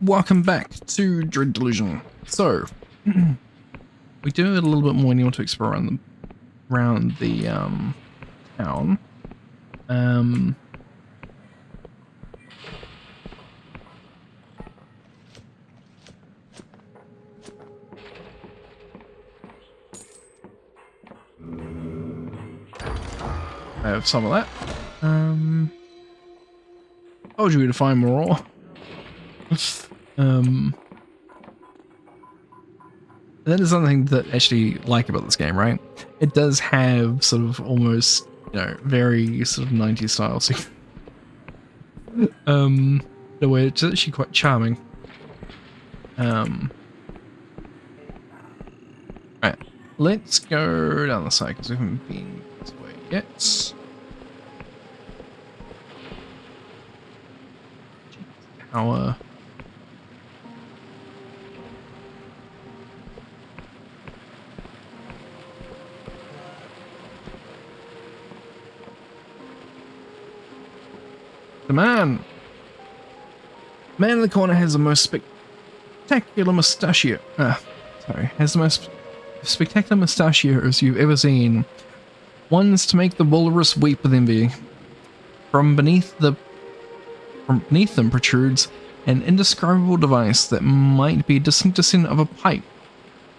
Welcome back to Delusion. So, we do a little bit more need to explore around the town. I have some of that. Told you to find more. That is something that I actually like about this game, right? It does have sort of almost, very sort of 90s style. So, the way it's actually quite charming. Right, let's go down the side because we haven't been this way yet. Tower. The man in the corner has the most spectacular mustachio. Has the most spectacular mustachios you've ever seen. Ones to make the walrus weep with envy. From beneath them protrudes an indescribable device that might be a distinct descent of a pipe.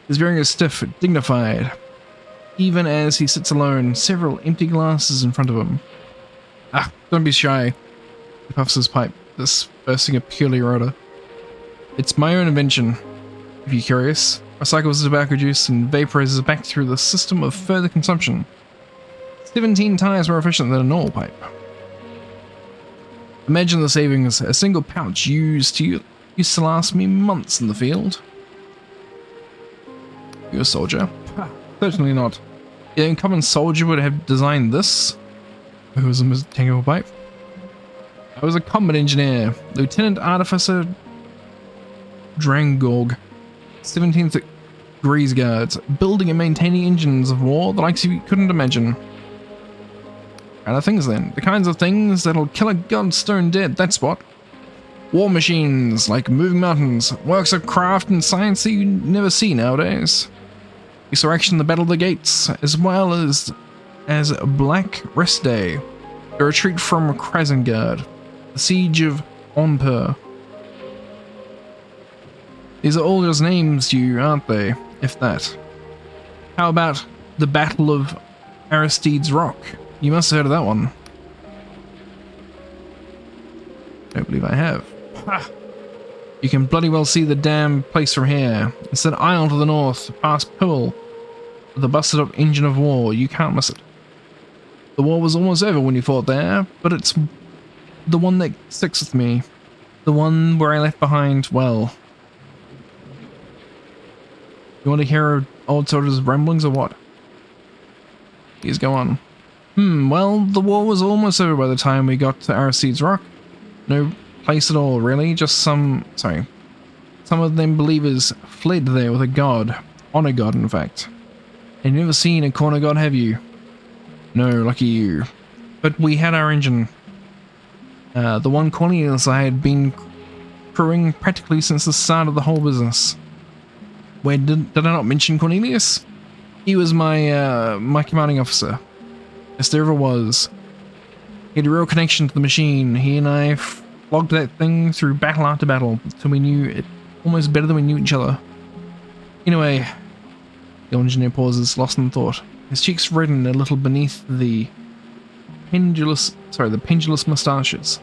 His bearing is stiff, dignified. Even as he sits alone, several empty glasses in front of him. Don't be shy. He puffs his pipe, dispersing a peculiar odor. It's my own invention, if you're curious. Recycles tobacco juice and vaporizes it back through the system of further consumption. 17 times more efficient than a normal pipe. Imagine the savings. A single pouch used to last me months in the field. You're a soldier? Certainly not. The uncommon soldier would have designed this. Who was a tangible pipe? I was a combat engineer, Lieutenant Artificer Drangorg, 17th Degrees Guards, building and maintaining engines of war the likes you couldn't imagine. Kind of things then. The kinds of things that'll kill a god stone dead, that's what. War machines, like moving mountains, works of craft and science that you never see nowadays. We saw action in the Battle of the Gates, as well as Black Rest Day, the retreat from Krasengard, the Siege of Onpur. These are all just names to you, aren't they? If that. How about the Battle of Aristide's Rock? You must have heard of that one. Don't believe I have. Ha! You can bloody well see the damn place from here. It's that isle to the north, past Pool. The busted up engine of war. You can't miss it. The war was almost over when you fought there, but it's the one that sticks with me. The one where I left behind, well... You want to hear old soldiers' ramblings or what? Please go on. Well, the war was almost over by the time we got to Aristide's Rock. No place at all, really. Just some of them believers fled there with a god. On a god, in fact. You've never seen a corner god, have you? No, lucky you. But we had our engine. The one Cornelius I had been crewing practically since the start of the whole business. Where did I not mention Cornelius? He was my commanding officer. Yes, there ever was. He had a real connection to the machine. He and I flogged that thing through battle after battle till we knew it almost better than we knew each other. Anyway, the engineer pauses, lost in thought. His cheeks redden a little beneath the pendulous moustaches.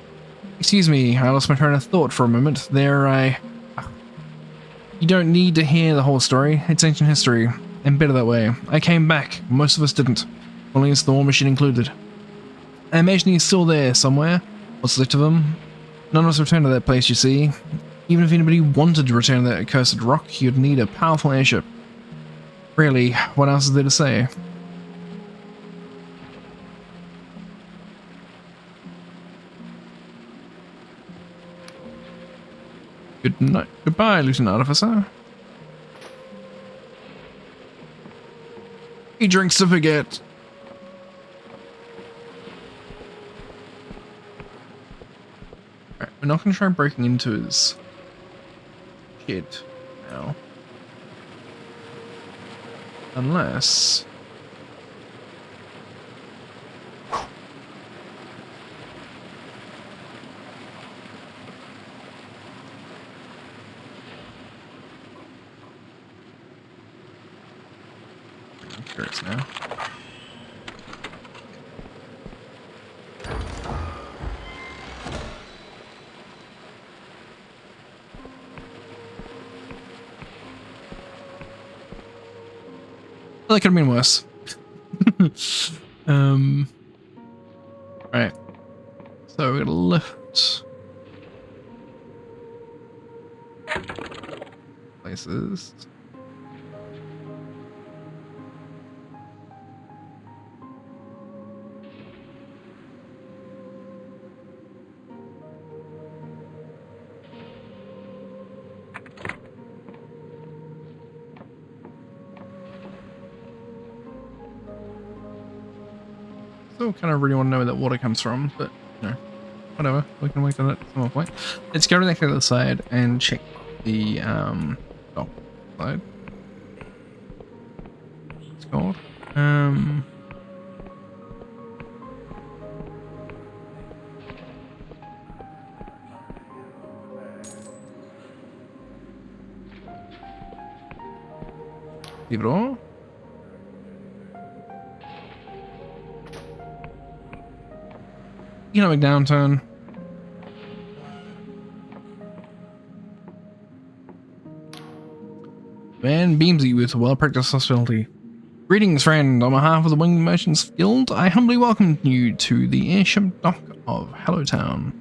Excuse me, I lost my train of thought for a moment. You don't need to hear the whole story. It's ancient history, and better that way. I came back. Most of us didn't. Only us, the war machine included. I imagine he's still there somewhere. What's left of him? None of us returned to that place, you see. Even if anybody wanted to return to that accursed rock, you'd need a powerful airship. Really, what else is there to say? Good night. Goodbye, Lieutenant Artificer. He drinks to forget. We're not going to try breaking into his shit now. Unless... I'm curious now. That could have been worse. Right. So we're gonna lift places. Still kind of really want to know where that water comes from, but you know, whatever. We can wait on it at some point. Let's go to the other side and check the oh side. It's called libro. Economic downturn. Man beams at you with well-practiced hospitality. Greetings, friend. On behalf of the Winged Merchants Guild, I humbly welcome you to the airship dock of Hallowtown.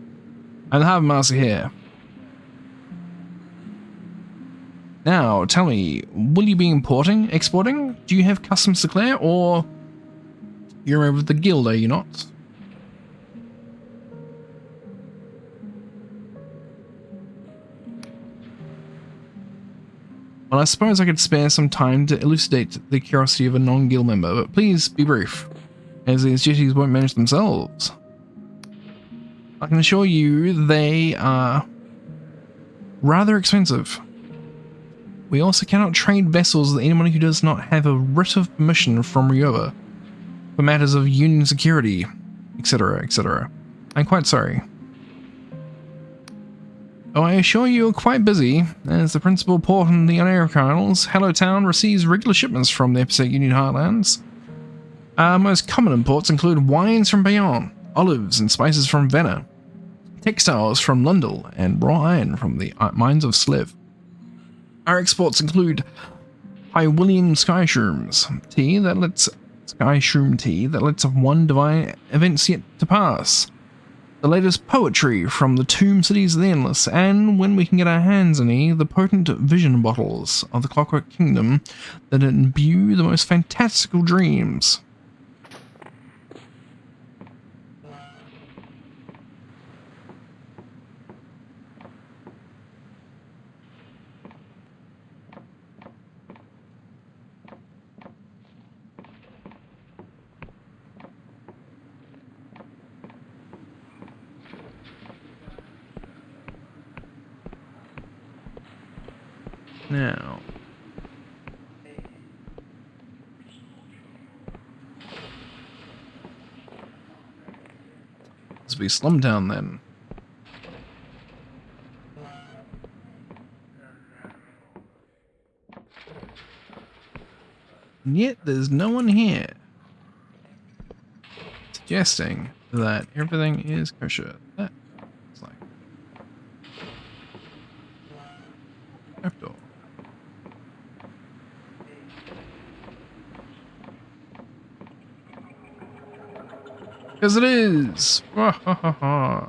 I'm the Harbour Master here. Now, tell me, will you be importing, exporting? Do you have customs to clear, or you're over the guild, are you not? Well, I suppose I could spare some time to elucidate the curiosity of a non-guild member, but please be brief, as these duties won't manage themselves. I can assure you they are rather expensive. We also cannot trade vessels with anyone who does not have a writ of permission from Ryova for matters of union security, etc., etc. I'm quite sorry. Oh, I assure you are quite busy. As the principal port in the Unarea Isles, Hallowtown receives regular shipments from the Episode Union Heartlands. Our most common imports include wines from Bayonne, olives and spices from Vienna, textiles from Lundell, and raw iron from the mines of Sliv. Our exports include Hywillian Skyshrooms tea that lets one divine events yet to pass. The latest poetry from the tomb cities of the Endless, and when we can get our hands on any, the potent vision bottles of the Clockwork Kingdom that imbue the most fantastical dreams. Now, let's be Slumtown then. And yet there's no one here, suggesting that everything is kosher. That looks like trapdoor. Because it is! Ha ha ha ha.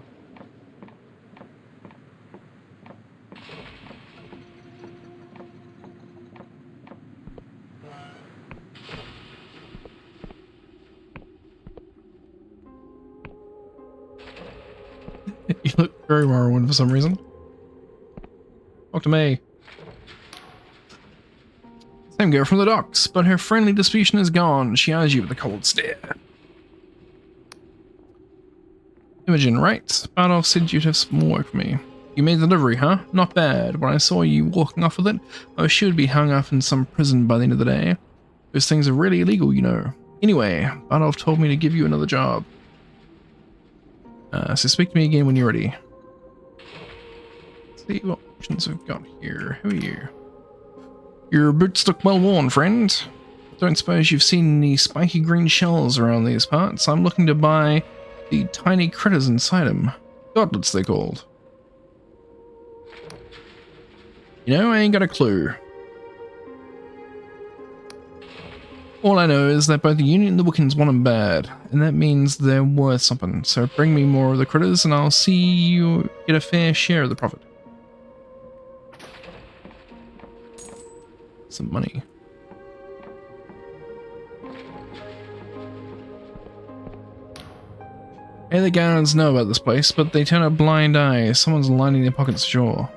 You look very Morrowind for some reason. Talk to me. Same girl from the docks, but her friendly disposition is gone. She eyes you with a cold stare. Imogen, right? Bardolph said you'd have some more work for me. You made the delivery, huh? Not bad. When I saw you walking off with it, I was sure you'd be hung up in some prison by the end of the day. Those things are really illegal, you know. Anyway, Badolf told me to give you another job. So speak to me again when you're ready. Let's see what options we've got here. Who are you? Your boots look well worn, friend. Don't suppose you've seen any spiky green shells around these parts? I'm looking to buy the tiny critters inside them. Godlets, they're called. You know, I ain't got a clue. All I know is that both the Union and the Wiccans want them bad, and that means they're worth something. So bring me more of the critters and I'll see you get a fair share of the profit. Some money. Hey, the guards know about this place, but they turn a blind eye. Someone's lining their pockets ashore.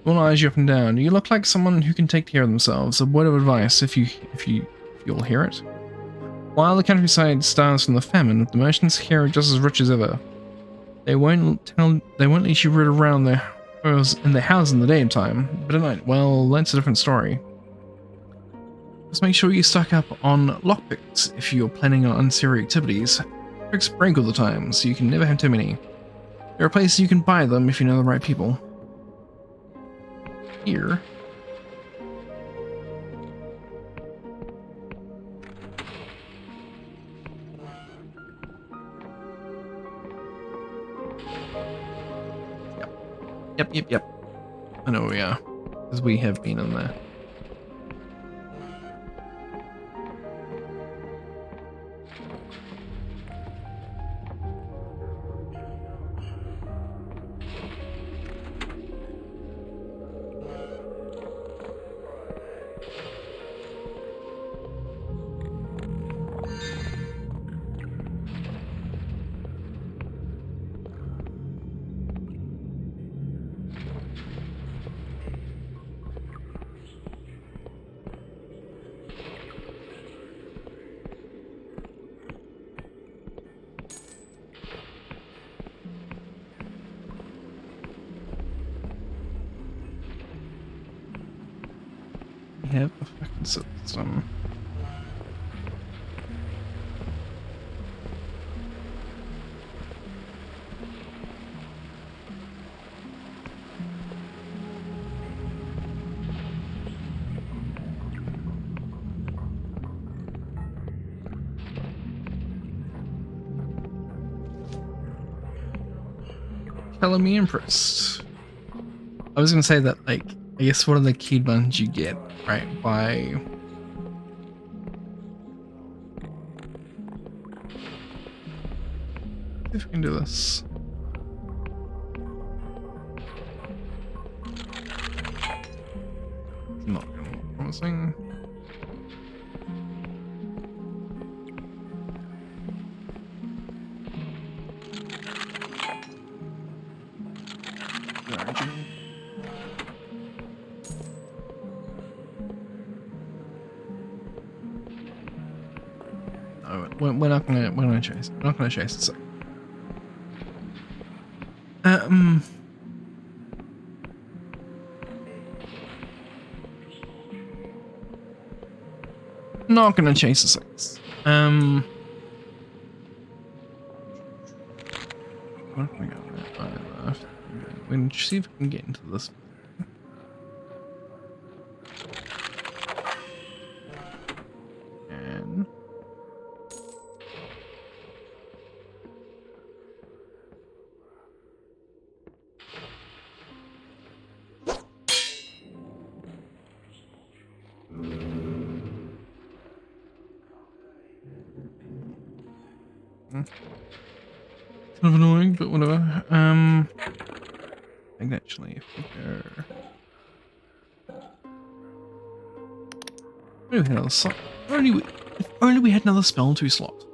One eyes you up and down. You look like someone who can take care of themselves. A word of advice, if you'll hear it. While the countryside starves from the famine, the merchants here are just as rich as ever. They won't let you root around in their house in the daytime, but at night, well, that's a different story. Just make sure you stock up on lockpicks if you're planning on unsavory activities. Tricks break all the time, so you can never have too many. There are places you can buy them if you know the right people. Here. Yep. I know where we are, because we have been in there. Have a fucking system. Telling me impressed. I was gonna say that, like, I guess one of the key ones you get, right, by see if we can do this. Not gonna look promising. We're not gonna chase. We're not gonna chase it. So. Not gonna chase the 6. What have we got there? We can see if we can get into this. And kind of annoying, but whatever. I think actually, if we go, we had another slot. If only we had another spell to slot.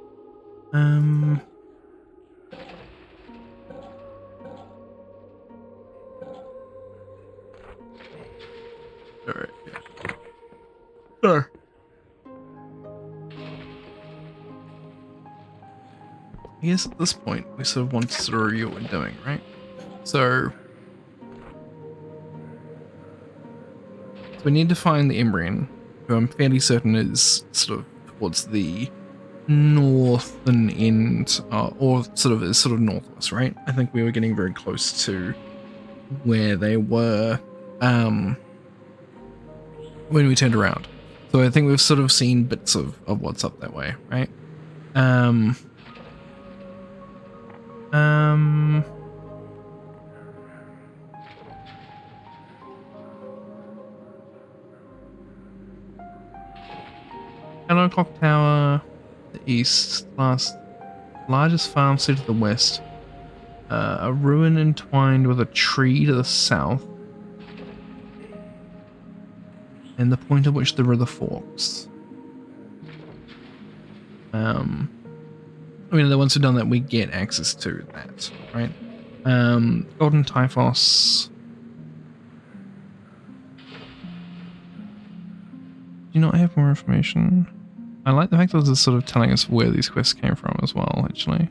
Alright, yeah. guess at this point we sort of want to sort of review what we're doing, right? So we need to find the Embryon, who I'm fairly certain is sort of towards the northern end, or sort of is sort of northwest, right? I think we were getting very close to where they were when we turned around. So I think we've sort of seen bits of what's up that way, right? Hello Clock Tower, the east, largest farmstead to the west, a ruin entwined with a tree to the south, and the point at which the river forks. I mean, the ones who've done that, we get access to that, right? Golden Typhos. Do you not have more information? I like the fact that this is sort of telling us where these quests came from as well, actually.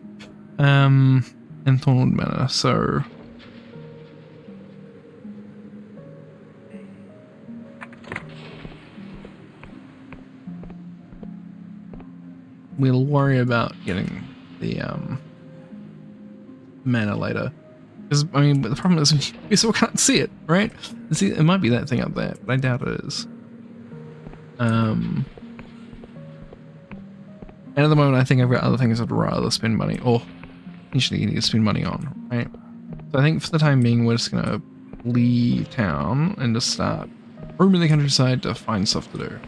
In Thornwood Manor, so... we'll worry about getting the mana later. Because, I mean, but the problem is we still can't see it, right? See, it might be that thing up there, but I doubt it is. And at the moment, I think I've got other things I'd rather spend money, or potentially you need to spend money on, right? So I think for the time being, we're just going to leave town and just start roaming the countryside to find stuff to do.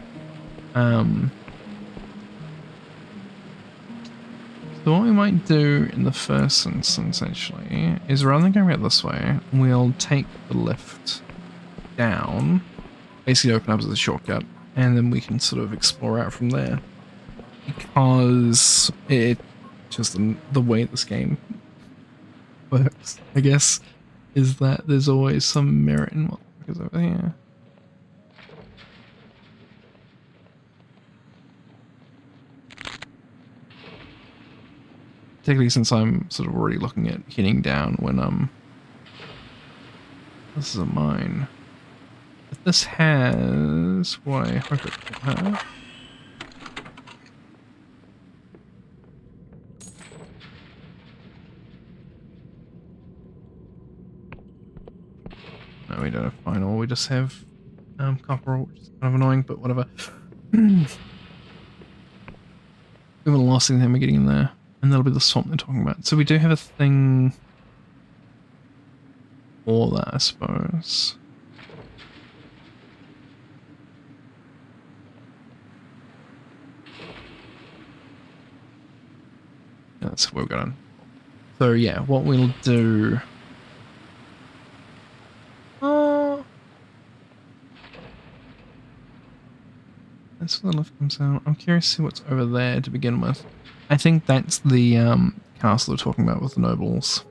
So what we might do in the first instance, actually, is rather than going out this way, we'll take the lift down, basically open up as a shortcut, and then we can sort of explore out from there. Because it just the way this game works, I guess, is that there's always some merit in what is over here. Particularly since I'm sort of already looking at heading down when this is a mine. If this has what I hope it will have. No, we don't have final, we just have copper, which is kind of annoying, but whatever. We haven't lost anything we're getting in there. And that'll be the swamp they're talking about. So we do have a thing for that, I suppose. Yeah, that's what we've got on. So yeah, what we'll do... that's where the lift comes out. I'm curious to see what's over there to begin with. I think that's the castle they're talking about with the nobles.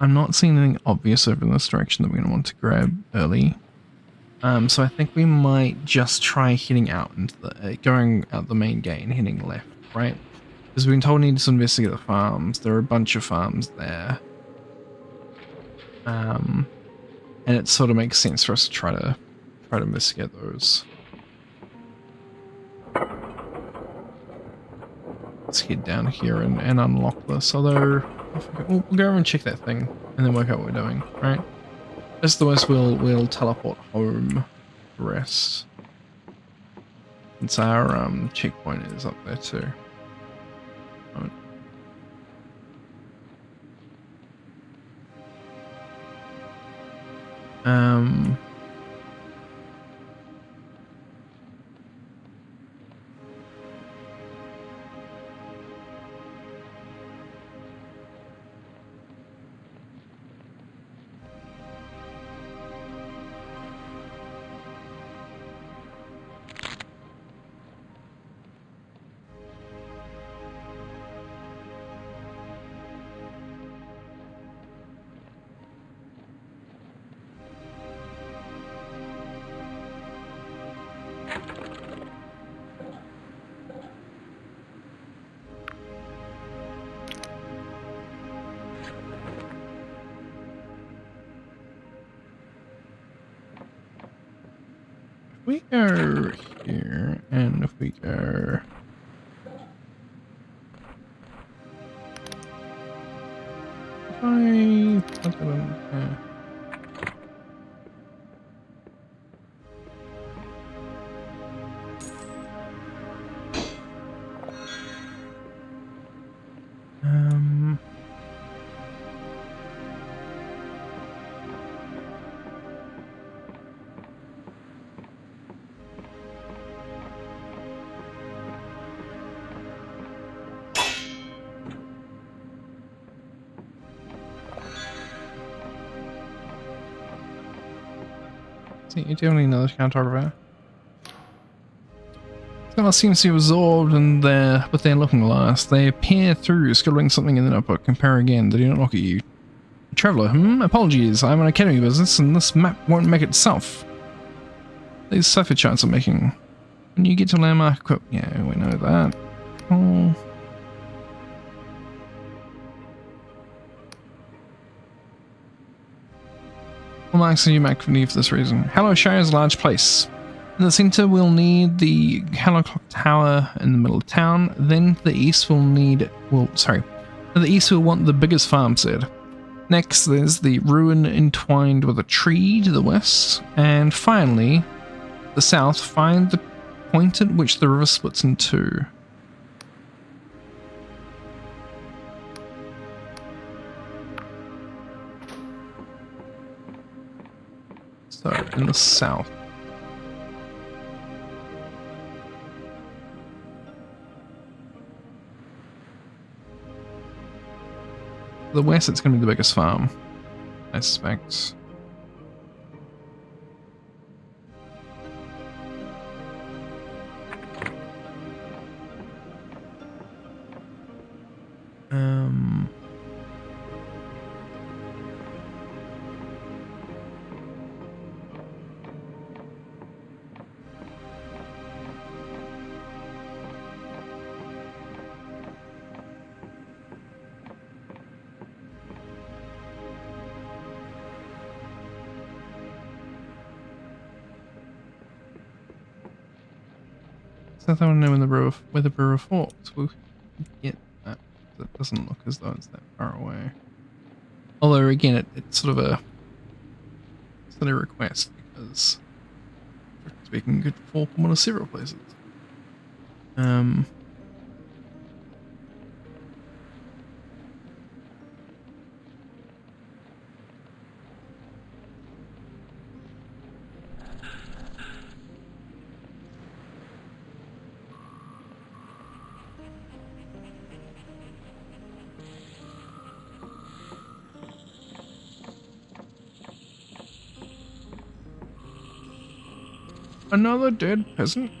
I'm not seeing anything obvious over in this direction that we're going to want to grab early. So I think we might just try heading out into the going out the main gate and heading left, right? Because we've been told we need to investigate the farms. There are a bunch of farms there. And it sort of makes sense for us to try to investigate those. Let's head down here and unlock this. Although, we'll go over and check that thing and then work out what we're doing, right? As the worst, we'll teleport home the rest. Since our checkpoint is up there too. We go here, and if we go... If I put it in here... See, you do need another cartographer. It seems to be absorbed in there, but they're looking last. They peer through, scribbling something in the notebook. Compare again. They do not look at you. Traveller, apologies. I'm an academy business, and this map won't make itself. These cipher charts are making. When you get to landmark equip, yeah, we know that. Oh. What marks are you make for this reason? Hello Shire is a large place. In the center, we'll need the Hello Clock Tower in the middle of town. Then to the east, to the east, we'll want the biggest farm said. Next, there's the ruin entwined with a tree to the west. And finally, the south, find the point at which the river splits in two. So, in the south. The west, it's going to be the biggest farm, I suspect. I don't know where the river forks. We'll get that. That doesn't look as though it's that far away. Although again, it's sort of a silly request because speaking could fork from one of several places. Another dead peasant?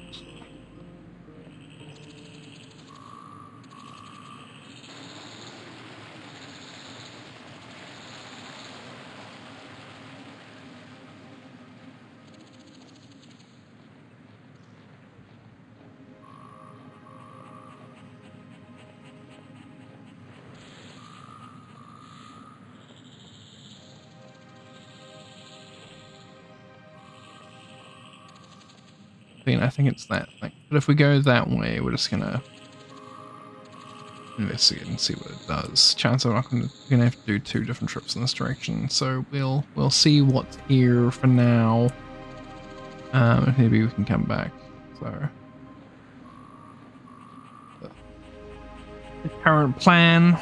I think it's that thing. But if we go that way, we're just gonna investigate and see what it does. Chances are we're gonna have to do 2 different trips in this direction. So we'll see what's here for now. Maybe we can come back. So the current plan.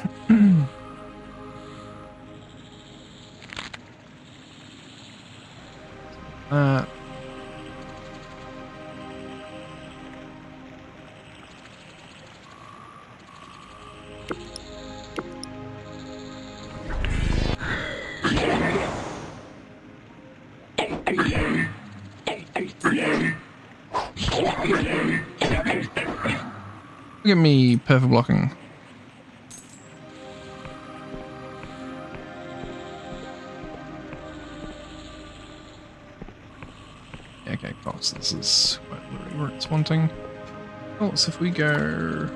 Look at me, perfect blocking. Okay, cool. So this is literally where it's wanting. Oh, so if we go...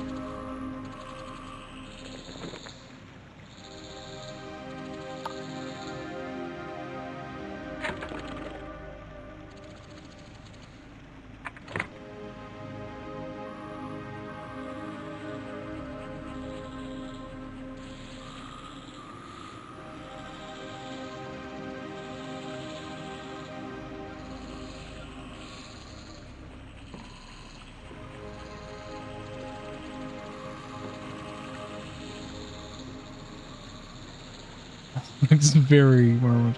Looks very Morrowind.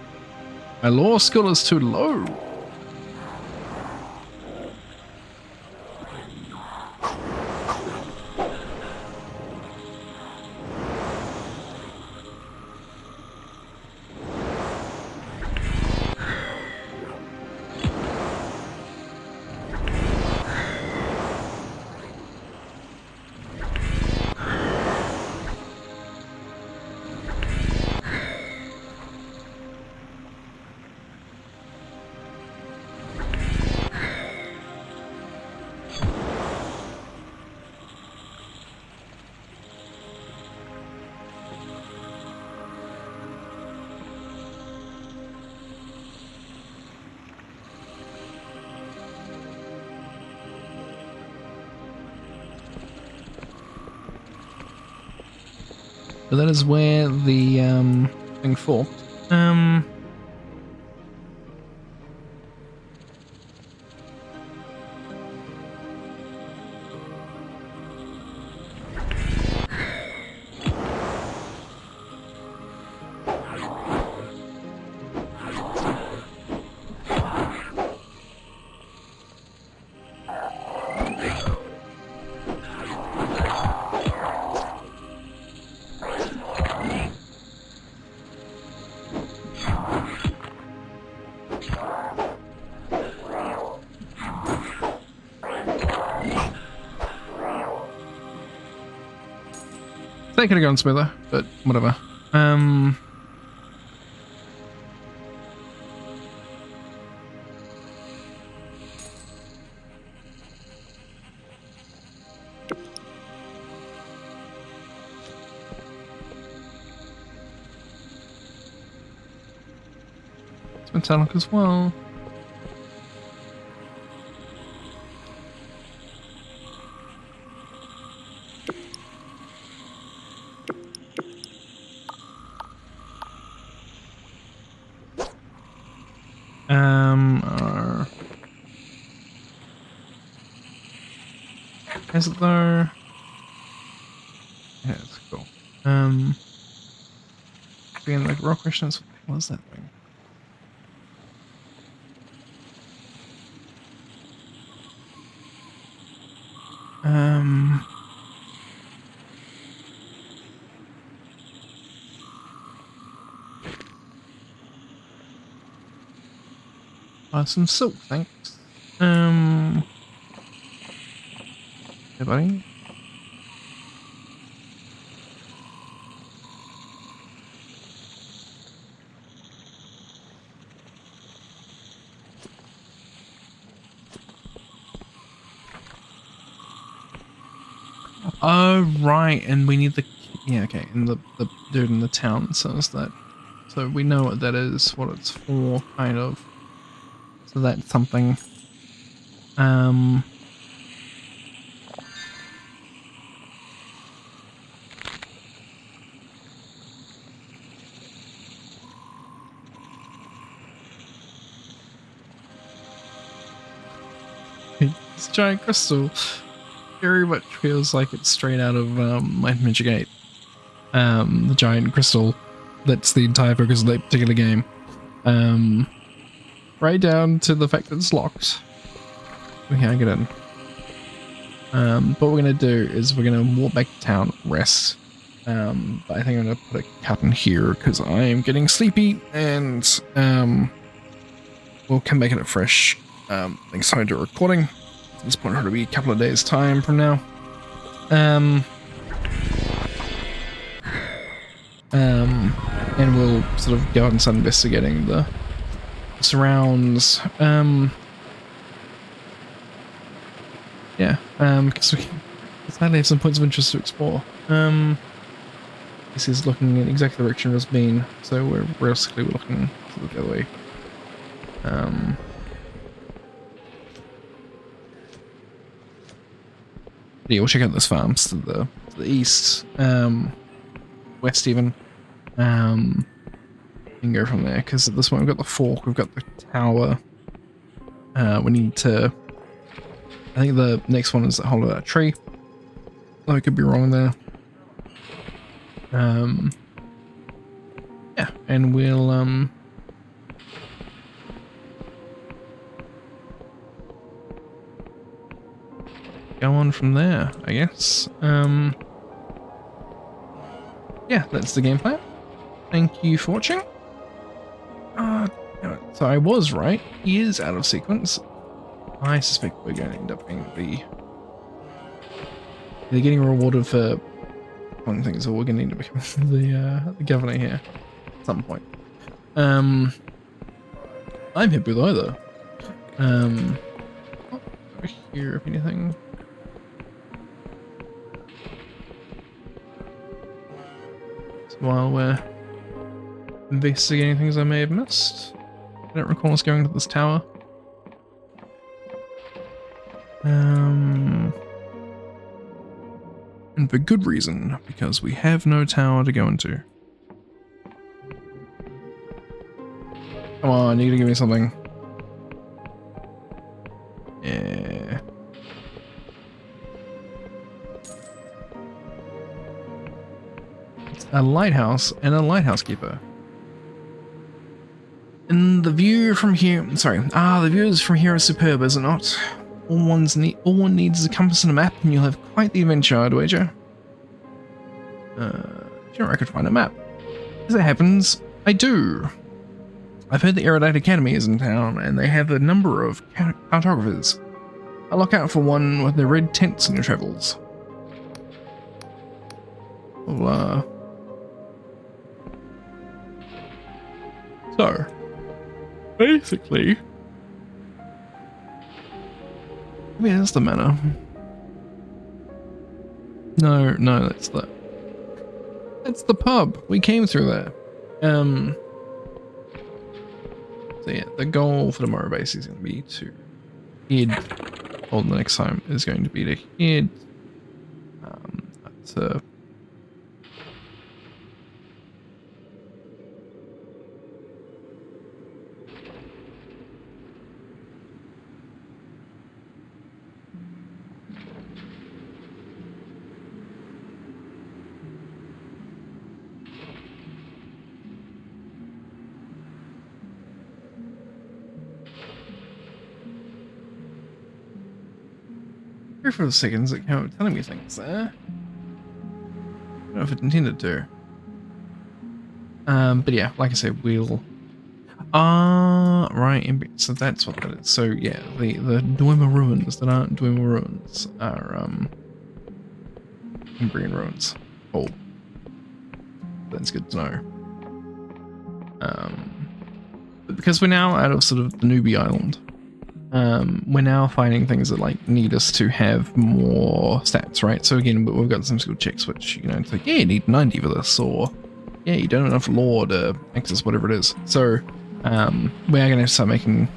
My law skill is too low. But that is where the thing forked. They could have gone smoother, but whatever. It's metallic as well. Is it there? Yeah, it's cool. Being like rock questions. What was that thing? Some silk, thanks. Hey, buddy. Oh, right, and we need the... Yeah, okay, and the dude in the town says that. So we know what that is, what it's for, kind of. So that's something. This giant crystal very much feels like it's straight out of Might and Magic 8. The giant crystal that's the entire focus of that particular game. Right down to the fact that it's locked. We can't get in. What we're gonna do is we're gonna walk back to town, rest. But I think I'm gonna put a cut in here because I am getting sleepy, and we'll come back at it fresh next time I do a recording. At this point, it'll be a couple of days' time from now. And we'll sort of go out and start investigating the surrounds. Yeah, because we finally have some points of interest to explore. This is looking in exactly the direction it's been, so we're realistically looking sort of the other way. Yeah, we'll check out those farms to the east, west even. We can go from there, because at this point we've got the fork, we've got the tower. We need to... I think the next one is the hollow out tree. I could be wrong there. Yeah. and we'll go on from there, I guess. Yeah, that's the game plan. Thank you for watching. So I was right. He is out of sequence. I suspect we're going to end up being they're getting rewarded for one thing, so we're going to need to become the governor here at some point. I'm happy with either. Over here, if anything. So while we're investigating things I may have missed, I don't recall us going to this tower. And for good reason, because we have no tower to go into. Come on, you gotta give me something. Yeah. It's a lighthouse and a lighthouse keeper. And the view from here, the views from here are superb, is it not? All one needs is a compass and a map, and you'll have quite the adventure, I'd wager. Sure, I could find a map. As it happens, I do. I've heard the Erudite Academy is in town, and they have a number of cartographers. I'll look out for one with the red tents in your travels. Well, so, basically, maybe that's the manor. No, that's the pub. We came through there. So yeah, the goal for tomorrow basically is going to be to head, or the next time is going to be to head to for the seconds it kept telling me things there. I don't know if it intended to. But yeah, like I said, we'll right, so that's what that is. So yeah, the Dwemer ruins that aren't Dwemer ruins are Imbrian ruins. Oh. That's good to know. But because we're now out of sort of the newbie island, we're now finding things that like need us to have more stats, right? So again, we've got some skill checks which, you know, it's like, yeah, you need 90 for this, or yeah, you don't have enough lore to access whatever it is. So we are going to have to start making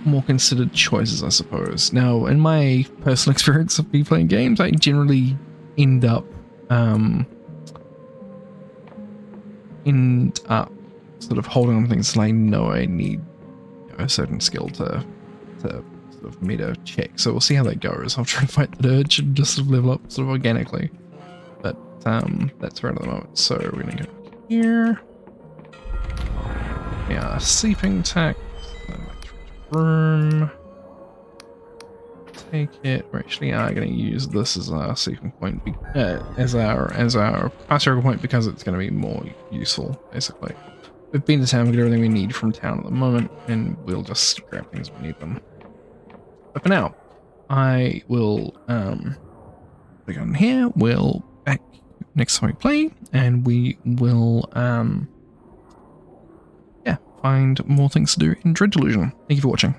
more considered choices, I suppose. Now, in my personal experience of me playing games, I generally end up sort of holding on to things that I know I need a certain skill to sort of meet a check. So we'll see how that goes. I'll try and fight the urge and just sort of level up sort of organically. But that's right at the moment. So we're gonna go here. Yeah, sleeping tech. Room. Take it. We actually are going to use this as our sleeping point, as our pastoral point, because it's going to be more useful, basically. We've been to town, we got everything we need from town at the moment, and we'll just grab things when we need them. But for now, I will click on here, we'll back next time we play, and we will yeah, find more things to do in Dread Delusion. Thank you for watching.